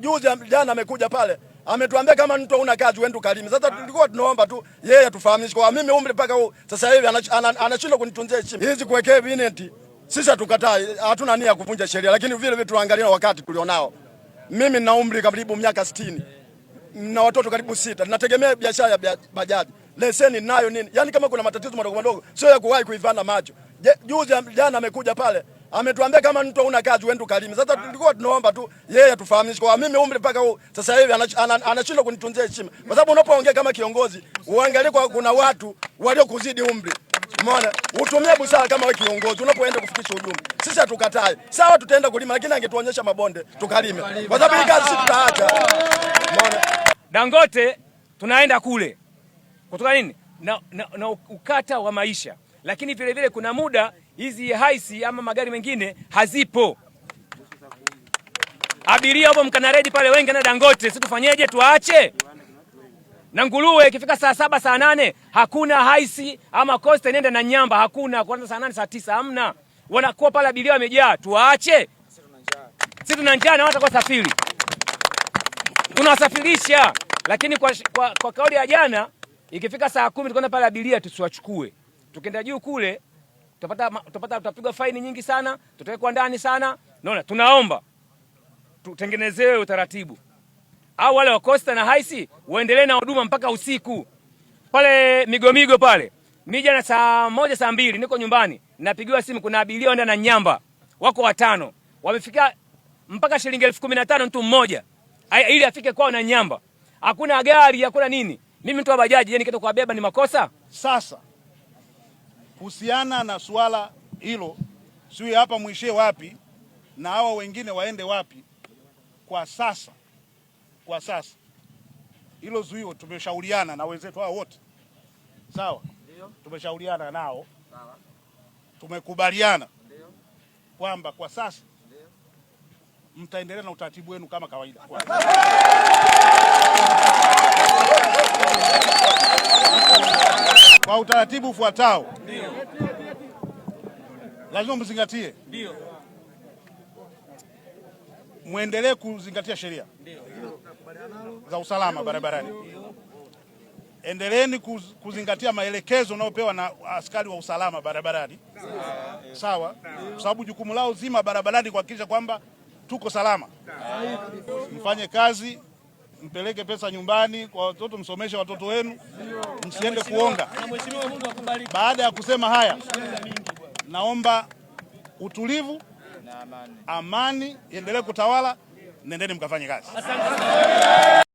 juzi jana amekuja pale, ametuambia kama mtu una kazi uende ukalime. Sasa tulikuwa tunaomba tu yeye atufahamishe kwa mimi umri mpaka sasa hivi anashindwa kunitunzia heshima. Hizi kuwekea bineti sisi hatukatai, hatuna nia ya kuvunja sheria, lakini vile vile tuangalie wakati tulionao. Mimi nina umri karibu miaka 60. Na watoto karibu 6. Ninategemea biashara ya bajaji. Leseni ninayo nini? Yaani kama kuna matatizo madogo madogo sio ya kuwahi kuivana macho. Juzi jana amekuja pale, ametuambia kama mtu una kazi uende ukalime. Sasa tulikuwa tunaomba tu yeye atufahamishe kwa mimi umri mpaka sasa hivi anashindwa kunitunzia heshima. Kwa sababu unapoongea kama kiongozi, uangalie kuna watu waliokuzidi umri. Umeona? Utumie busara kama wewe kiongozi unapoenda kufikisha ujumbe. Sisi hatukatai. Sawa tutaenda kulima lakini angetuonyesha mabonde tukalime. Kwa sababu hii kazi tutaacha. Umeona? Dangote tunaenda kule. Kutoka nini? Na ukata wa maisha. Lakini vile vile kuna muda hizi haisi ama magari mengine hazipo. Abiria hapo mkanaredi pale wengi na Dangote, sisi tufanyeje? Tuache? Na nguruwe ikifika saa 7 saa 8 hakuna haisi ama costa inaenda na nyamba, hakuna kuanza saa 8 saa 9 hamna. Wanakuwa pale abiria wamejaa, tuache? Sisi tuna njaa na watakuwa safiri. Tunawasafirisha, lakini kwa kauli ya jana ikifika saa 10 tukaenda pale abiria tusiwachukue. Tukienda juu kule tutapigwa faini nyingi sana, tutawekwa ndani sana. Naona tunaomba tutengenezewe utaratibu. Au wale wa Costa na Haisi waendelee na huduma mpaka usiku. Pale Migomigo pale. Mija na saa 1 saa 2 niko nyumbani, napigiwa simu kuna abiria wenda na nyamba. Wako 5. Wamefika mpaka shilingi 15,000 mtu mmoja. Ili afike kwao na nyamba. Hakuna gari, hakuna nini. Mimi mtu wa bajaji, je, nikitoka kuwabeba ni makosa? Sasa kuhusiana na swala hilo, sio hapa muishie wapi na hawa wengine waende wapi? Kwa sasa hilo zuio tumeshauriana na wenzetu hao wote, sawa? Tumeshauriana nao, sawa? Tumekubaliana kwamba kwa sasa mtaendelea na utaratibu wenu kama kawaida. Kwa utaratibu ufuatao, lazima mzingatie, muendelee kuzingatia sheria za usalama barabarani. Endeleeni kuzingatia maelekezo unayopewa na askari wa usalama barabarani, sawa? Kwa sababu jukumu lao zima barabarani kuhakikisha kwamba tuko salama. Mfanye kazi, mpeleke pesa nyumbani kwa watoto, msomeshe watoto wenu, msiende kuonga. Baada ya kusema haya, naomba utulivu, amani iendelee kutawala. Nendeni mkafanye kazi.